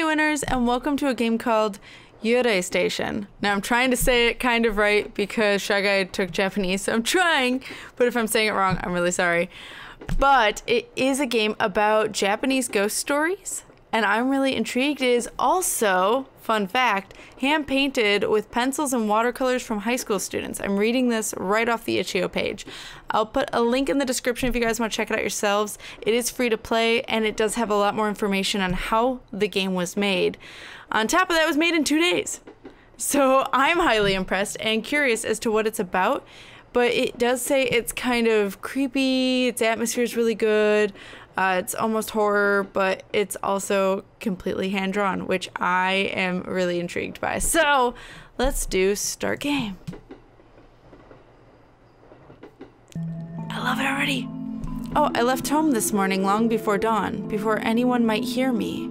KatFTWynners, and welcome to a game called Yurei Station. Now I'm trying to say it kind of right because Shy Guy took Japanese, so I'm trying, but if I'm saying it wrong, I'm really sorry. But it is a game about Japanese ghost stories, and I'm really intrigued. It is also, fun fact, hand-painted with pencils and watercolors from high school students. I'm reading this right off the itch.io page. I'll put a link in the description if you guys want to check it out yourselves. It is free to play, and it does have a lot more information on how the game was made. On top of that, it was made in 2 days. So I'm highly impressed and curious as to what it's about, but it does say it's kind of creepy, its atmosphere is really good, it's almost horror, but it's also completely hand-drawn, which I am really intrigued by. So let's do start game. I love it already. Oh, I left home this morning long before dawn, before anyone might hear me.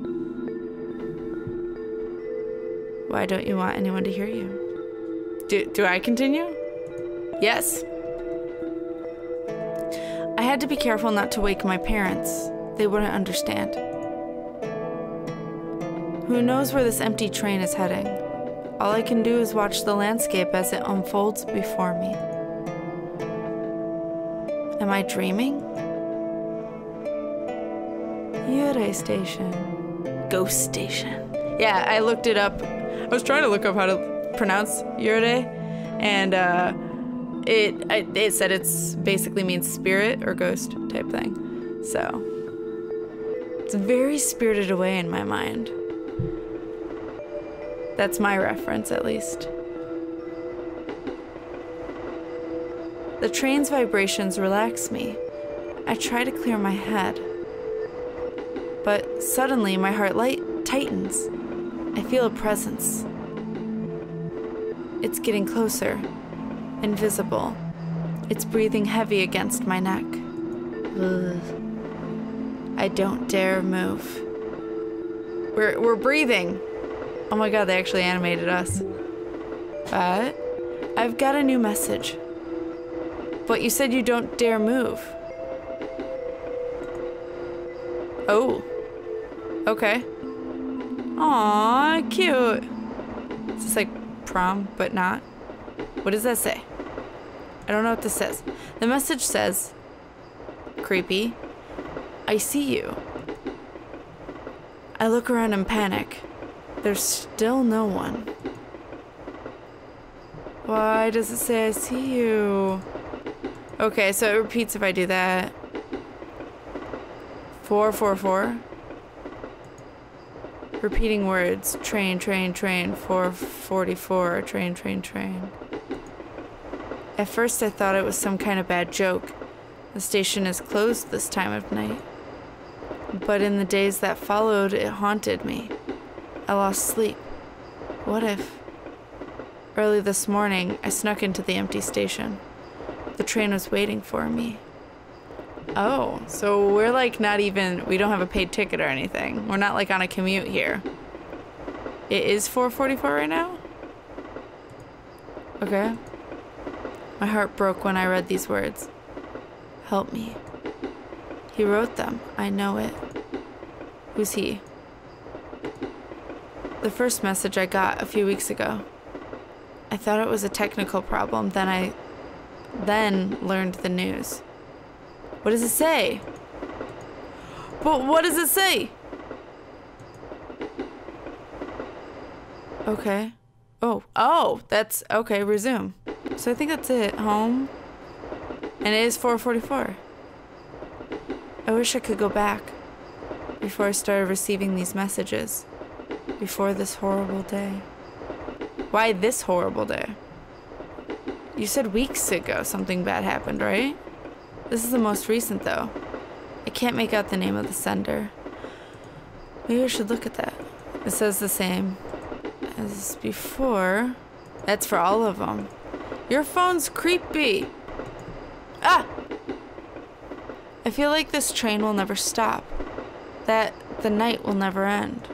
Why don't you want anyone to hear you? Do I continue? Yes. I had to be careful not to wake my parents. They wouldn't understand. Who knows where this empty train is heading? All I can do is watch the landscape as it unfolds before me. Am I dreaming? Yurei Station. Ghost Station. Yeah, I looked it up. I was trying to look up how to pronounce Yurei, and it said it's basically means spirit or ghost type thing. So it's very spirited away in my mind. That's my reference, at least. The train's vibrations relax me. I try to clear my head, but suddenly my heart tightens. I feel a presence. It's getting closer. Invisible. It's breathing heavy against my neck. Ugh. I don't dare move. We're breathing. Oh my god, they actually animated us. But I've got a new message. But you said you don't dare move. Oh. Okay. Aww, cute. It's just like prom, but not. What does that say? I don't know what this says. The message says, creepy, I see you. I look around in panic. There's still no one. Why does it say I see you? Okay, so it repeats if I do that. 444. Repeating words. Train, train, train. 444. Train, train, train. At first I thought it was some kind of bad joke. The station is closed this time of night. But in the days that followed, it haunted me. I lost sleep. What if? Early this morning, I snuck into the empty station. The train was waiting for me. Oh, so we're like not even, we don't have a paid ticket or anything. We're not like on a commute here. It is 4:44 right now? Okay. My heart broke when I read these words. Help me. He wrote them. I know it. Who's he? The first message I got a few weeks ago. I thought it was a technical problem, then I learned the news. What does it say? But what does it say? Okay. Oh, that's okay, resume. So I think that's it. Home. And it is 4:44. I wish I could go back before I started receiving these messages. Before this horrible day. Why this horrible day? You said weeks ago something bad happened, right? This is the most recent, though. I can't make out the name of the sender. Maybe I should look at that. It says the same as before. That's for all of them. Your phone's creepy. Ah! I feel like this train will never stop. That the night will never end.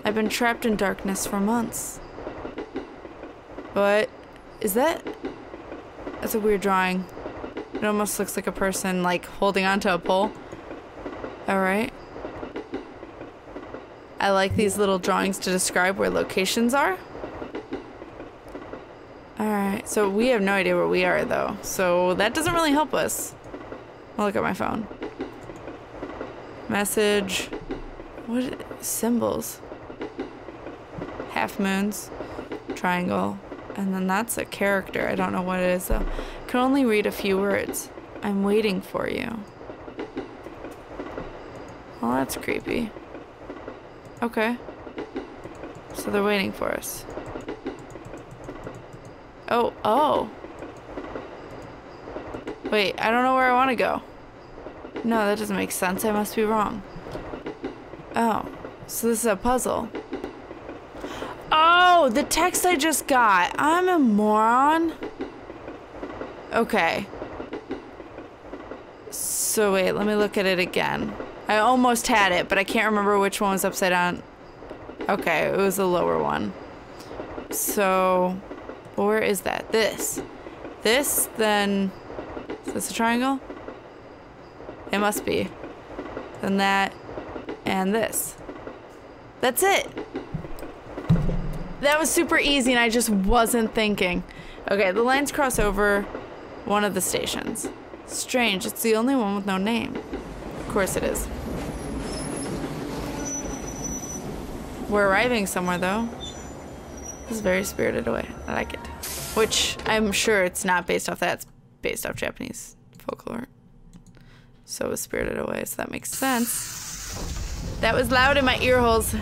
I've been trapped in darkness for months. What? Is that? That's a weird drawing. It almost looks like a person, like, holding onto a pole. Alright. I like these little drawings to describe where locations are. Alright, so we have no idea where we are though. So that doesn't really help us. I'll look at my phone. Message. What? Symbols. Half moons. Triangle. And then that's a character. I don't know what it is though. Can only read a few words. I'm waiting for you. Well, that's creepy. Okay. So they're waiting for us. Oh, oh. Wait, I don't know where I want to go. No, that doesn't make sense. I must be wrong. Oh, so this is a puzzle. Oh, the text I just got. I'm a moron. Okay. So wait, let me look at it again. I almost had it, but I can't remember which one was upside down. Okay, it was the lower one. So, where is that? This. This, then... Is this a triangle? It must be. Then that, and this. That's it! That was super easy and I just wasn't thinking. Okay, the lines cross over one of the stations. Strange, it's the only one with no name. Of course it is. We're arriving somewhere though. This is very Spirited Away. I like it. Which I'm sure it's not based off that. It's based off Japanese folklore. So is Spirited Away, so that makes sense. That was loud in my ear holes.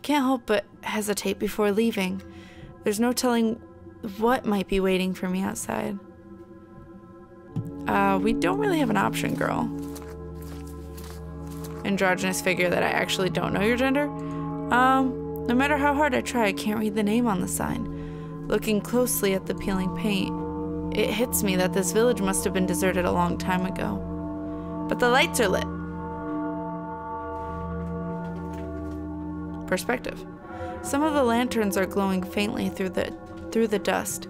Can't help but hesitate before leaving. There's no telling what might be waiting for me outside. We don't really have an option, girl. Androgynous figure that I actually don't know your gender. No matter how hard I try, I can't read the name on the sign. Looking closely at the peeling paint, it hits me that this village must have been deserted a long time ago. But the lights are lit. Perspective. Some of the lanterns are glowing faintly through the dust.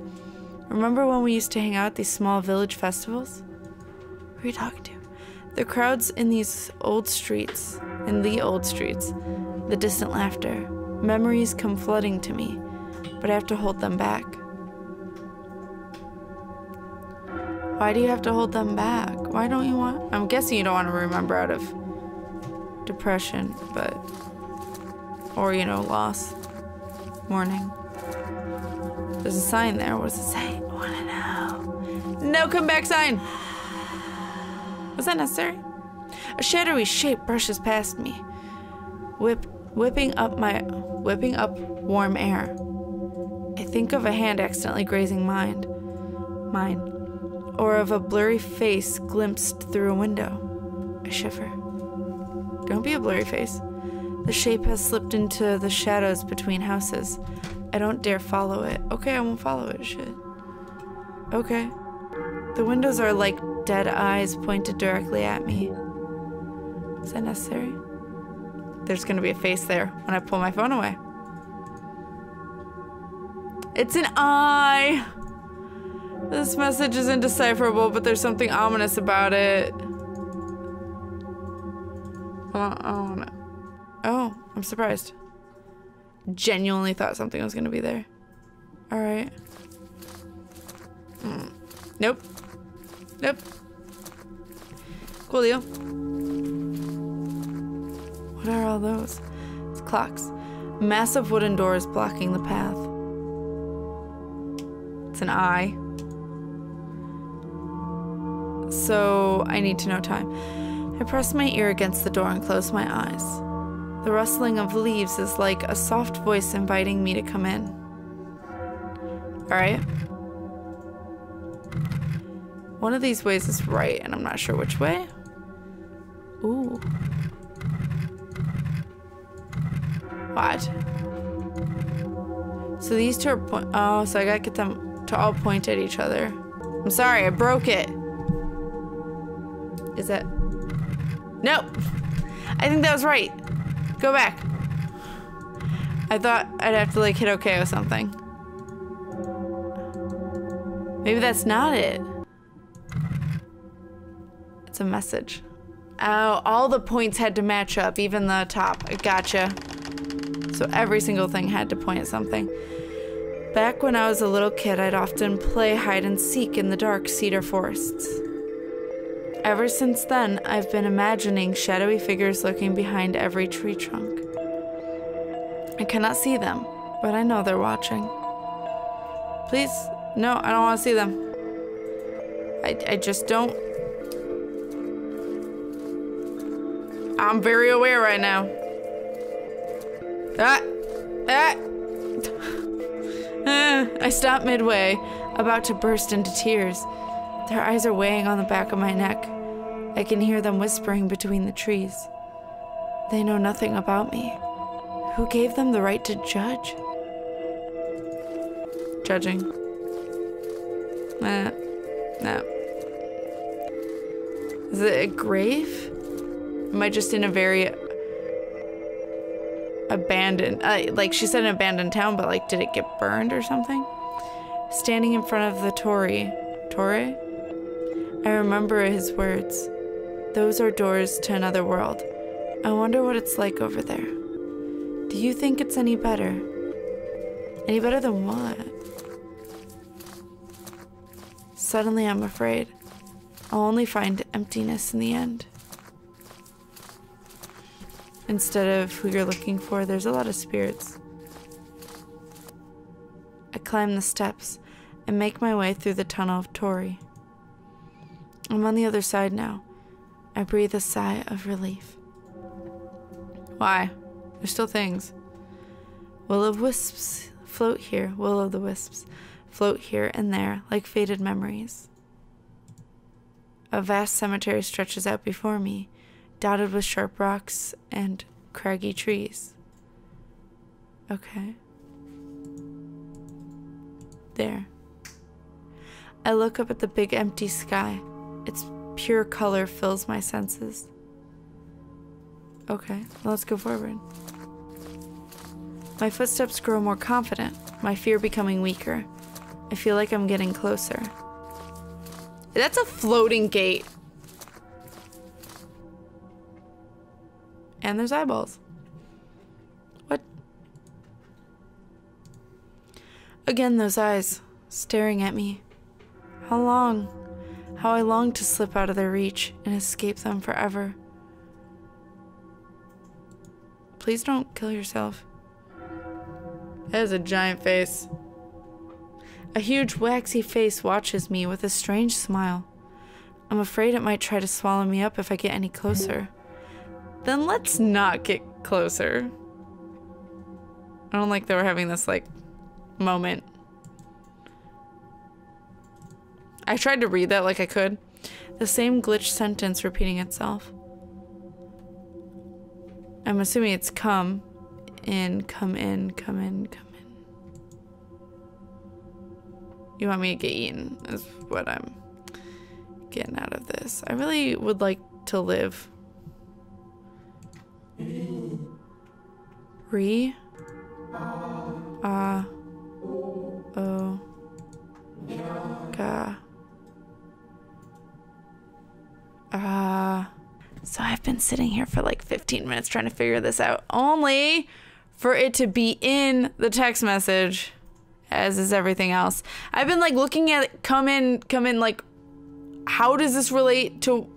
Remember when we used to hang out at these small village festivals? Who are you talking to? The crowds in these old streets, the distant laughter. Memories come flooding to me, but I have to hold them back. Why do you have to hold them back? Why don't you want... I'm guessing you don't want to remember out of depression, but... Or, you know, loss. Mourning. There's a sign there. What does it say? I want to know. No comeback sign! Was that necessary? A shadowy shape brushes past me, whipping up warm air. I think of a hand accidentally grazing mine, or of a blurry face glimpsed through a window. I shiver. Don't be a blurry face. The shape has slipped into the shadows between houses. I don't dare follow it. Okay, I won't follow it. Shit. Okay. The windows are like dead eyes pointed directly at me. Is that necessary? There's gonna be a face there when I pull my phone away. It's an eye! This message is indecipherable, but there's something ominous about it. Oh, no. Oh, I'm surprised. Genuinely thought something was gonna be there. Alright. Nope. Nope. Cool deal. What are all those? It's clocks. Massive wooden doors blocking the path. It's an eye. So I need to know time. I press my ear against the door and close my eyes. The rustling of leaves is like a soft voice inviting me to come in. Alright. One of these ways is right, and I'm not sure which way. Ooh. What? So these two are oh, so I gotta get them to all point at each other. I'm sorry, I broke it. Is that... Nope. I think that was right. Go back. I thought I'd have to like hit OK or something. Maybe that's not it. It's a message. Oh, all the points had to match up, even the top. I gotcha. So every single thing had to point at something. Back when I was a little kid, I'd often play hide and seek in the dark cedar forests. Ever since then, I've been imagining shadowy figures lurking behind every tree trunk. I cannot see them, but I know they're watching. Please, no, I don't want to see them. I just don't. I'm very aware right now. I stop midway, about to burst into tears. Their eyes are weighing on the back of my neck. I can hear them whispering between the trees. They know nothing about me. Who gave them the right to judge? Judging. No. Is it a grave? Am I just in a very abandoned, like she said an abandoned town, but like did it get burned or something? Standing in front of the Torre? I remember his words. Those are doors to another world. I wonder what it's like over there. Do you think it's any better? Any better than what? Suddenly I'm afraid. I'll only find emptiness in the end. Instead of who you're looking for, there's a lot of spirits. I climb the steps and make my way through the tunnel of Tori. I'm on the other side now. I breathe a sigh of relief. Why? There's still things. Will-o'-wisps float here. Will-o'-the-wisps float here and there like faded memories. A vast cemetery stretches out before me, dotted with sharp rocks and craggy trees. Okay. There. I look up at the big empty sky. Its pure color fills my senses. Okay, let's go forward. My footsteps grow more confident, my fear becoming weaker. I feel like I'm getting closer. That's a floating gate. And there's eyeballs. What? Again, those eyes, staring at me. How long? How I long to slip out of their reach and escape them forever. Please don't kill yourself. That is a giant face. A huge waxy face watches me with a strange smile. I'm afraid it might try to swallow me up if I get any closer. Then let's not get closer. I don't like that we're having this, like, moment. I tried to read that like I could. The same glitched sentence repeating itself. I'm assuming it's come in, come in, come in, come in. You want me to get eaten is what I'm getting out of this. I really would like to live. Re? O. Ga. So I've been sitting here for like 15 minutes trying to figure this out, only for it to be in the text message, as is everything else. I've been like looking at it, come in, like, how does this relate to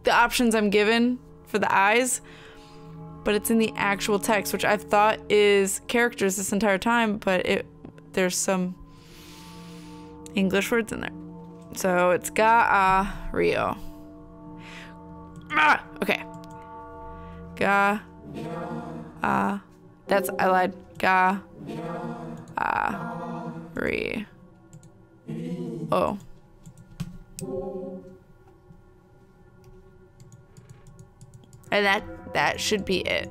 the options I'm given for the eyes? But it's in the actual text, which I've thought is characters this entire time, but there's some English words in there. So it's Rio. Okay. I lied. Ri. Oh. And that should be it.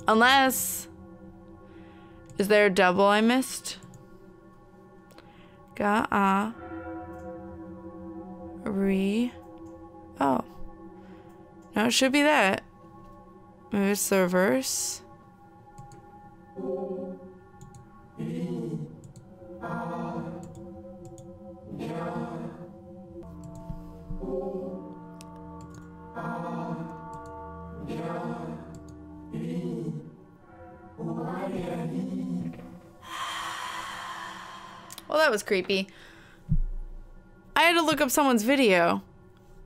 Unless, is there a double I missed? Ri. Oh. No, it should be that. Maybe it's the reverse. Well, that was creepy. I had to look up someone's video,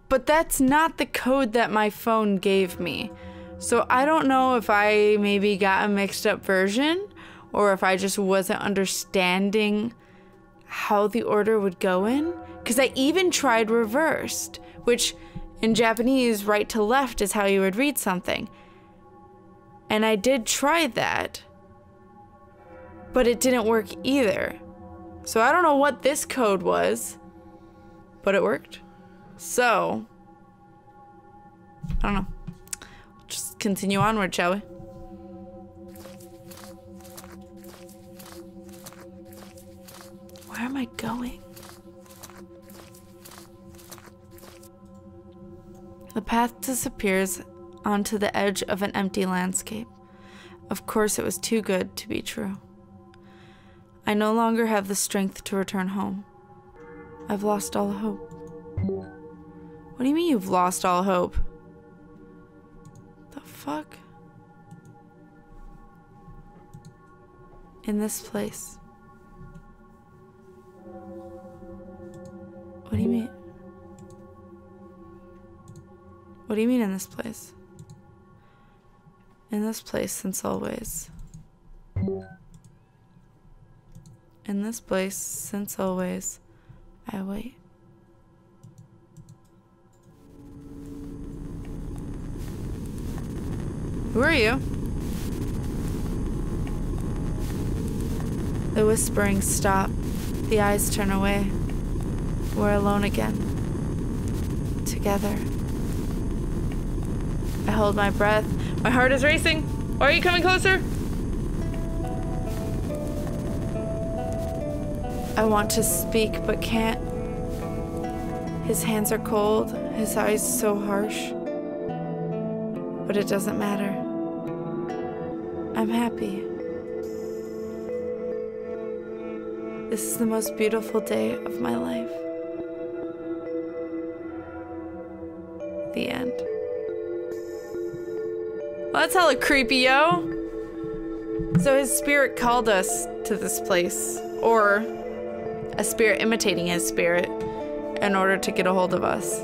but that's not the code that my phone gave me. So I don't know if I maybe got a mixed up version or if I just wasn't understanding how the order would go in. Because I even tried reversed, which in Japanese, right to left is how you would read something. And I did try that, but it didn't work either. So I don't know what this code was, but it worked. So, I don't know. Just continue onward, shall we? Where am I going? The path disappears onto the edge of an empty landscape. Of course, it was too good to be true. I no longer have the strength to return home. I've lost all hope. What do you mean you've lost all hope? The fuck? In this place. What do you mean? What do you mean in this place? In this place since always. In this place since always, I wait. Who are you? The whisperings stop. The eyes turn away. We're alone again. Together. I hold my breath. My heart is racing. Why are you coming closer? I want to speak but can't. His hands are cold. His eyes so harsh. But it doesn't matter. I'm happy. This is the most beautiful day of my life. The end. Well, that's hella creepy, yo. So his spirit called us to this place, or a spirit imitating his spirit, in order to get a hold of us.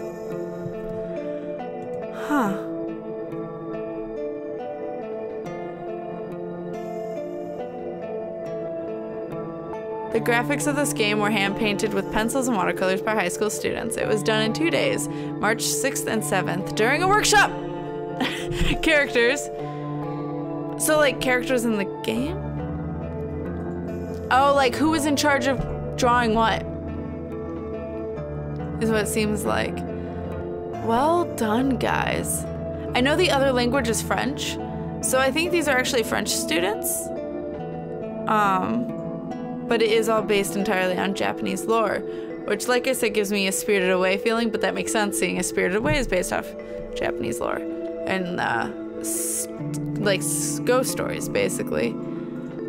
Huh. The graphics of this game were hand-painted with pencils and watercolors by high school students. It was done in 2 days, March 6th and 7th, during a workshop! Characters. So, like, characters in the game? Oh, like, who was in charge of drawing what? Is what it seems like. Well done, guys. I know the other language is French, so I think these are actually French students. But it is all based entirely on Japanese lore, which, like I said, gives me a Spirited Away feeling, but that makes sense, seeing as Spirited Away is based off Japanese lore. And, like, ghost stories, basically.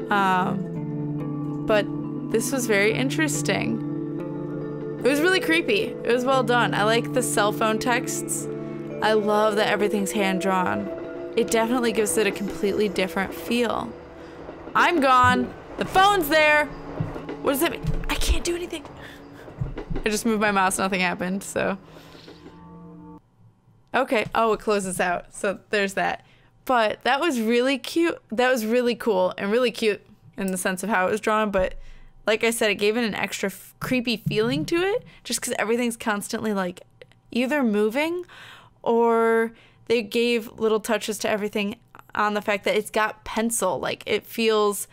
But this was very interesting. It was really creepy. It was well done. I like the cell phone texts. I love that everything's hand-drawn. It definitely gives it a completely different feel. I'm gone. The phone's there. What does that mean? I can't do anything. I just moved my mouse, nothing happened, so. Okay, oh, it closes out, so there's that. But that was really cute. That was really cool and really cute in the sense of how it was drawn, but like I said, it gave it an extra creepy feeling to it, just because everything's constantly like either moving or they gave little touches to everything on the fact that it's got pencil, like it feels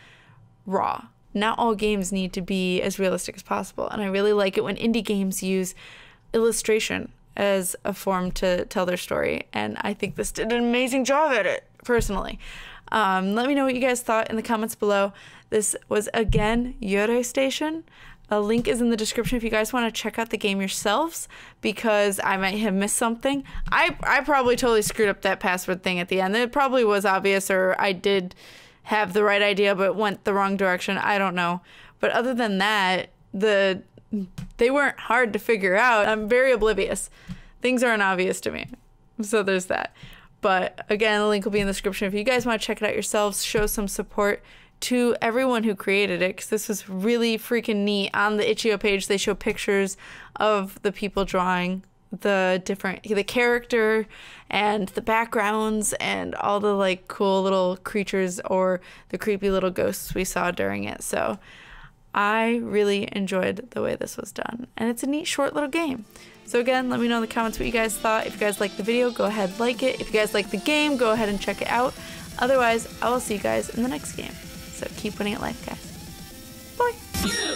raw. Not all games need to be as realistic as possible, and I really like it when indie games use illustration as a form to tell their story, and I think this did an amazing job at it, personally. Let me know what you guys thought in the comments below. This was, again, Yurei Station. A link is in the description if you guys want to check out the game yourselves, because I might have missed something. I probably totally screwed up that password thing at the end. It probably was obvious, or I did have the right idea but went the wrong direction. I don't know. But other than that, they weren't hard to figure out. I'm very oblivious. Things aren't obvious to me. So there's that. But again, the link will be in the description if you guys want to check it out yourselves. Show some support to everyone who created it, because this was really freaking neat. On the itch.io page, they show pictures of the people drawing the character and the backgrounds and all the like cool little creatures or the creepy little ghosts we saw during it. So I really enjoyed the way this was done, and it's a neat short little game. So again, let me know in the comments what you guys thought. If you guys liked the video, go ahead, like it. If you guys like the game, go ahead and check it out. Otherwise, I will see you guys in the next game. So keep winning at life, guys. Bye.